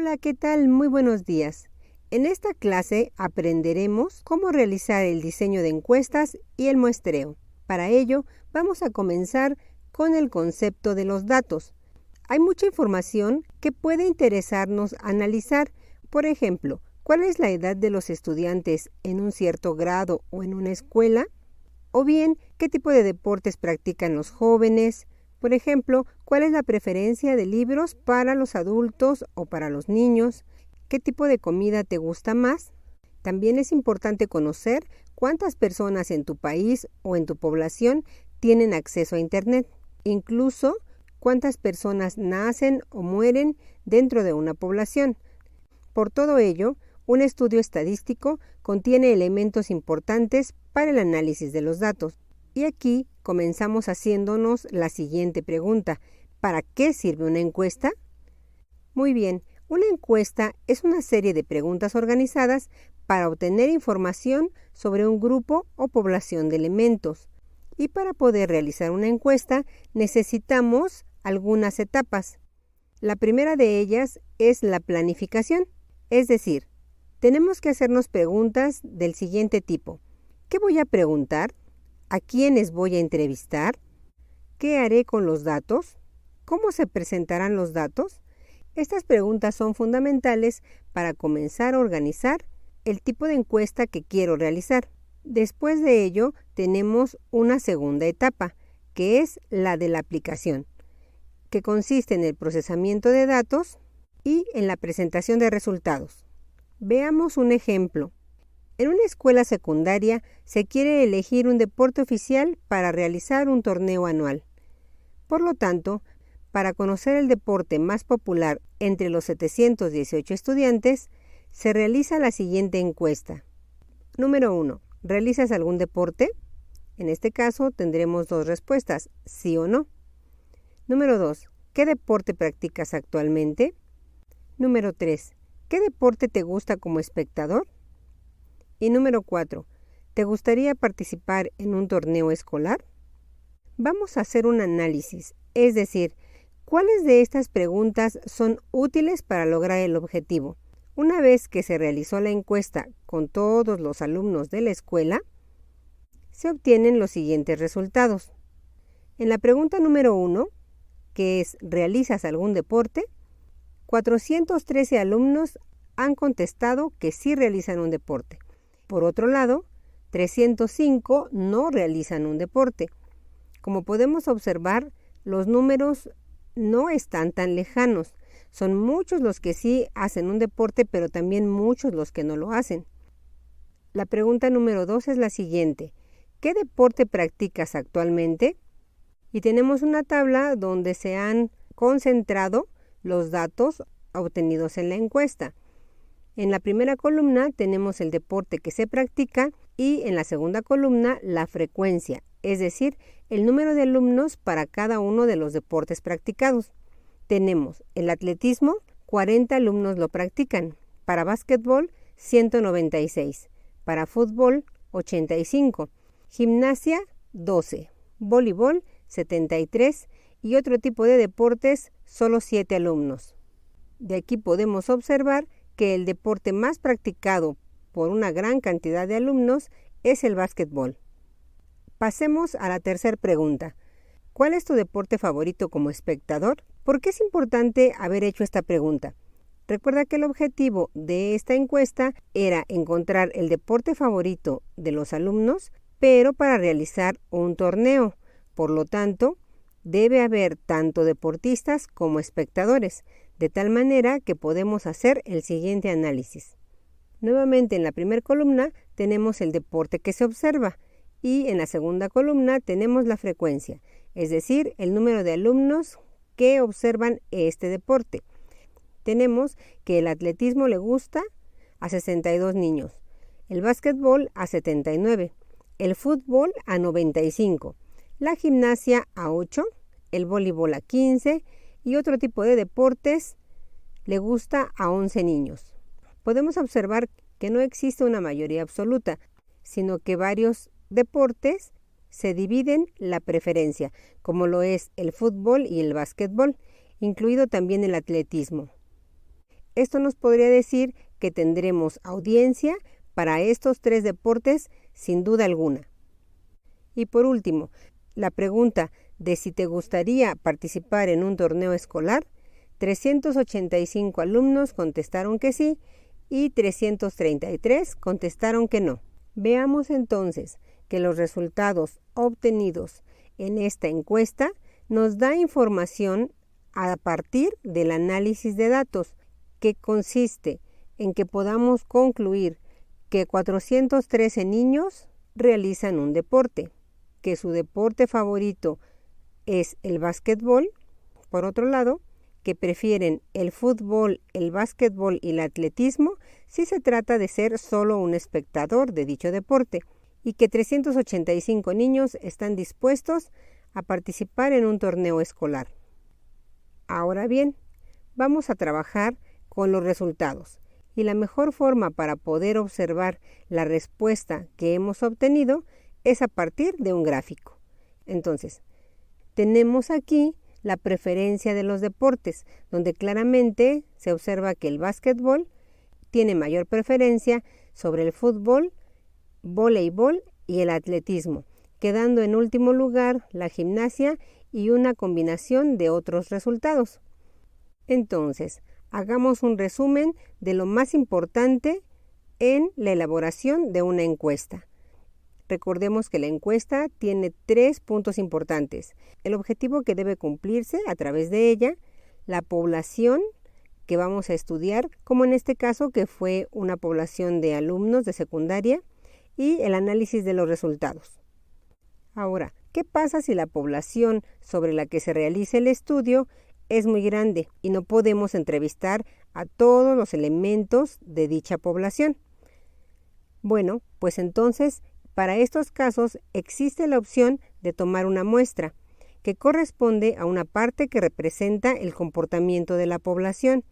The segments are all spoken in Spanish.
Hola, ¿qué tal? Muy buenos días. En esta clase aprenderemos cómo realizar el diseño de encuestas y el muestreo. Para ello, vamos a comenzar con el concepto de los datos. Hay mucha información que puede interesarnos analizar. Por ejemplo, ¿cuál es la edad de los estudiantes en un cierto grado o en una escuela? O bien, ¿qué tipo de deportes practican los jóvenes? Por ejemplo, ¿cuál es la preferencia de libros para los adultos o para los niños? ¿Qué tipo de comida te gusta más? También es importante conocer cuántas personas en tu país o en tu población tienen acceso a Internet. Incluso, cuántas personas nacen o mueren dentro de una población. Por todo ello, un estudio estadístico contiene elementos importantes para el análisis de los datos. Y aquí comenzamos haciéndonos la siguiente pregunta. ¿Para qué sirve una encuesta? Muy bien, una encuesta es una serie de preguntas organizadas para obtener información sobre un grupo o población de elementos. Y para poder realizar una encuesta necesitamos algunas etapas. La primera de ellas es la planificación, es decir, tenemos que hacernos preguntas del siguiente tipo. ¿Qué voy a preguntar? ¿A quiénes voy a entrevistar? ¿Qué haré con los datos? ¿Cómo se presentarán los datos? Estas preguntas son fundamentales para comenzar a organizar el tipo de encuesta que quiero realizar. Después de ello, tenemos una segunda etapa, que es la de la aplicación, que consiste en el procesamiento de datos y en la presentación de resultados. Veamos un ejemplo. En una escuela secundaria se quiere elegir un deporte oficial para realizar un torneo anual. Por lo tanto, para conocer el deporte más popular entre los 718 estudiantes, se realiza la siguiente encuesta. Número 1. ¿Realizas algún deporte? En este caso tendremos dos respuestas, sí o no. Número 2. ¿Qué deporte practicas actualmente? Número 3. ¿Qué deporte te gusta como espectador? Y número 4. ¿Te gustaría participar en un torneo escolar? Vamos a hacer un análisis, es decir, ¿cuáles de estas preguntas son útiles para lograr el objetivo? Una vez que se realizó la encuesta con todos los alumnos de la escuela, se obtienen los siguientes resultados. En la pregunta número 1, que es ¿realizas algún deporte?, 413 alumnos han contestado que sí realizan un deporte. Por otro lado, 305 no realizan un deporte. Como podemos observar, los números no están tan lejanos. Son muchos los que sí hacen un deporte, pero también muchos los que no lo hacen. La pregunta número 2 es la siguiente. ¿Qué deporte practicas actualmente? Y tenemos una tabla donde se han concentrado los datos obtenidos en la encuesta. En la primera columna tenemos el deporte que se practica y en la segunda columna la frecuencia, es decir, el número de alumnos para cada uno de los deportes practicados. Tenemos el atletismo, 40 alumnos lo practican, para básquetbol 196, para fútbol 85, gimnasia 12, voleibol 73 y otro tipo de deportes solo 7 alumnos. De aquí podemos observar que el deporte más practicado por una gran cantidad de alumnos es el básquetbol. Pasemos a la tercera pregunta. ¿Cuál es tu deporte favorito como espectador? ¿Por qué es importante haber hecho esta pregunta? Recuerda que el objetivo de esta encuesta era encontrar el deporte favorito de los alumnos, pero para realizar un torneo. Por lo tanto, debe haber tanto deportistas como espectadores, de tal manera que podemos hacer el siguiente análisis. Nuevamente en la primera columna tenemos el deporte que se observa y en la segunda columna tenemos la frecuencia, es decir, el número de alumnos que observan este deporte. Tenemos que el atletismo le gusta a 62 niños, el básquetbol a 79, el fútbol a 95, la gimnasia a 8, el voleibol a 15 y otro tipo de deportes le gusta a 11 niños. Podemos observar que no existe una mayoría absoluta, sino que varios deportes se dividen la preferencia, como lo es el fútbol y el básquetbol, incluido también el atletismo. Esto nos podría decir que tendremos audiencia para estos 3 deportes sin duda alguna. Y por último, la pregunta de si te gustaría participar en un torneo escolar, 385 alumnos contestaron que sí y 333 contestaron que no. Veamos entonces que los resultados obtenidos en esta encuesta nos da información a partir del análisis de datos, que consiste en que podamos concluir que 413 niños realizan un deporte, que su deporte favorito es el básquetbol. Por otro lado, que prefieren el fútbol, el básquetbol y el atletismo si se trata de ser solo un espectador de dicho deporte, y que 385 niños están dispuestos a participar en un torneo escolar. Ahora bien, vamos a trabajar con los resultados, y la mejor forma para poder observar la respuesta que hemos obtenido es a partir de un gráfico. Entonces, tenemos aquí la preferencia de los deportes, donde claramente se observa que el básquetbol tiene mayor preferencia sobre el fútbol, voleibol y el atletismo, quedando en último lugar la gimnasia y una combinación de otros resultados. Entonces, hagamos un resumen de lo más importante en la elaboración de una encuesta. Recordemos que la encuesta tiene 3 puntos importantes: el objetivo que debe cumplirse a través de ella, la población que vamos a estudiar, como en este caso que fue una población de alumnos de secundaria, y el análisis de los resultados. Ahora, ¿qué pasa si la población sobre la que se realice el estudio es muy grande y no podemos entrevistar a todos los elementos de dicha población? Bueno, pues entonces, para estos casos existe la opción de tomar una muestra, que corresponde a una parte que representa el comportamiento de la población,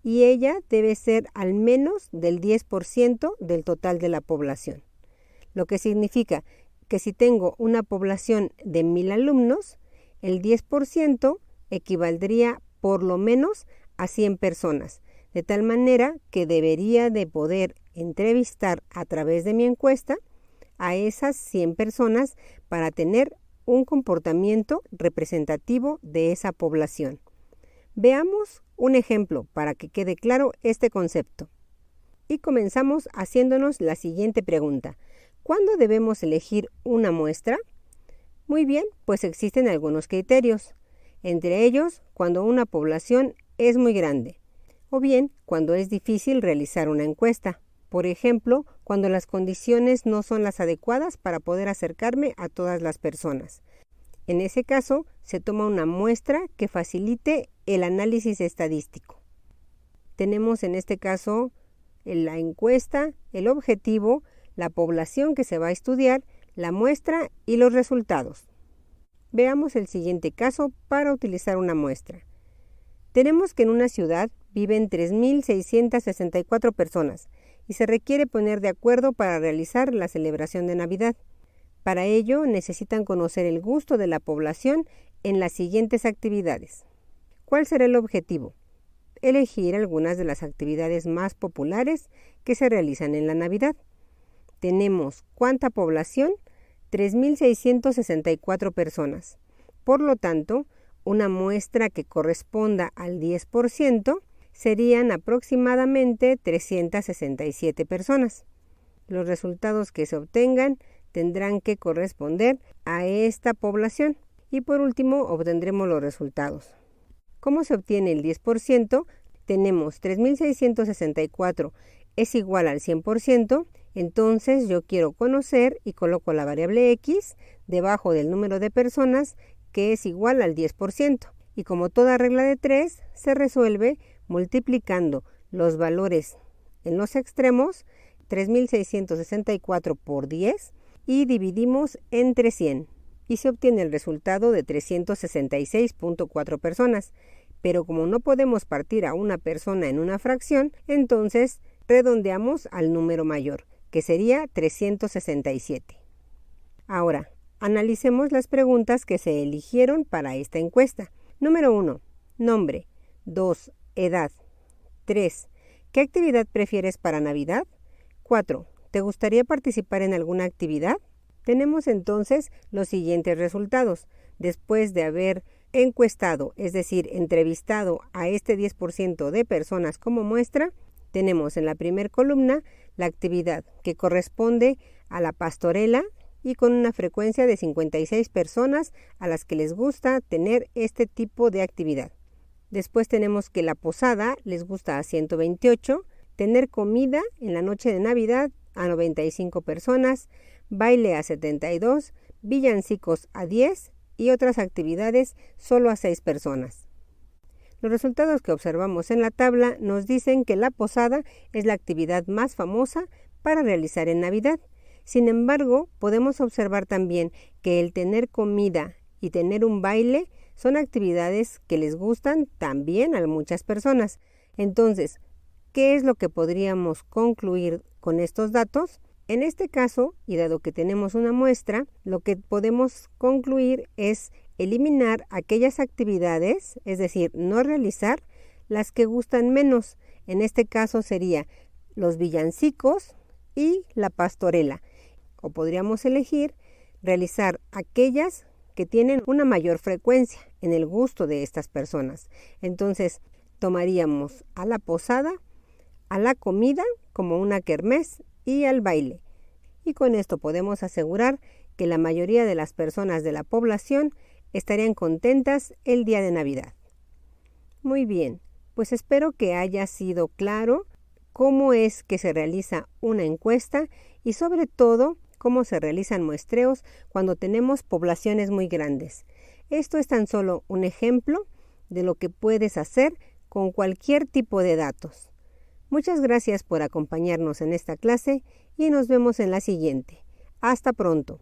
y ella debe ser al menos del 10% del total de la población. Lo que significa que si tengo una población de 1,000 alumnos, el 10% equivaldría por lo menos a 100 personas, de tal manera que debería de poder entrevistar a través de mi encuesta a esas 100 personas para tener un comportamiento representativo de esa población. Veamos un ejemplo para que quede claro este concepto. Y comenzamos haciéndonos la siguiente pregunta: ¿cuándo debemos elegir una muestra? Muy bien, pues existen algunos criterios, entre ellos cuando una población es muy grande, o bien cuando es difícil realizar una encuesta. Por ejemplo, cuando las condiciones no son las adecuadas para poder acercarme a todas las personas. En ese caso, se toma una muestra que facilite el análisis estadístico. Tenemos en este caso la encuesta, el objetivo, la población que se va a estudiar, la muestra y los resultados. Veamos el siguiente caso para utilizar una muestra. Tenemos que en una ciudad viven 3,664 personas y se requiere poner de acuerdo para realizar la celebración de Navidad. Para ello necesitan conocer el gusto de la población en las siguientes actividades. ¿Cuál será el objetivo? Elegir algunas de las actividades más populares que se realizan en la Navidad. Tenemos ¿cuánta población? 3,664 personas. Por lo tanto, una muestra que corresponda al 10% serían aproximadamente 367 personas. Los resultados que se obtengan tendrán que corresponder a esta población. Y por último, obtendremos los resultados. ¿Cómo se obtiene el 10%? Tenemos 3,664 es igual al 100%, entonces yo quiero conocer y coloco la variable X debajo del número de personas que es igual al 10%. Y como toda regla de 3, se resuelve multiplicando los valores en los extremos, 3,664 por 10, y dividimos entre 100. Y se obtiene el resultado de 366.4 personas. Pero como no podemos partir a una persona en una fracción, entonces redondeamos al número mayor, que sería 367. Ahora, analicemos las preguntas que se eligieron para esta encuesta. Número 1. Nombre. 2. Edad. 3. ¿Qué actividad prefieres para Navidad? 4. ¿Te gustaría participar en alguna actividad? Tenemos entonces los siguientes resultados. Después de haber encuestado, es decir, entrevistado a este 10% de personas como muestra, tenemos en la primera columna la actividad que corresponde a la pastorela y con una frecuencia de 56 personas a las que les gusta tener este tipo de actividad. Después tenemos que la posada les gusta a 128, tener comida en la noche de Navidad a 95 personas, baile a 72, villancicos a 10 y otras actividades solo a 6 personas. Los resultados que observamos en la tabla nos dicen que la posada es la actividad más famosa para realizar en Navidad. Sin embargo, podemos observar también que el tener comida y tener un baile son actividades que les gustan también a muchas personas. Entonces, ¿qué es lo que podríamos concluir con estos datos? En este caso, y dado que tenemos una muestra, lo que podemos concluir es eliminar aquellas actividades, es decir, no realizar las que gustan menos. En este caso sería los villancicos y la pastorela. O podríamos elegir realizar aquellas que tienen una mayor frecuencia en el gusto de estas personas. Entonces, tomaríamos a la posada, a la comida como una kermés y al baile. Y con esto podemos asegurar que la mayoría de las personas de la población estarían contentas el día de Navidad. Muy bien, pues espero que haya sido claro cómo es que se realiza una encuesta y sobre todo cómo se realizan muestreos cuando tenemos poblaciones muy grandes. Esto es tan solo un ejemplo de lo que puedes hacer con cualquier tipo de datos. Muchas gracias por acompañarnos en esta clase y nos vemos en la siguiente. Hasta pronto.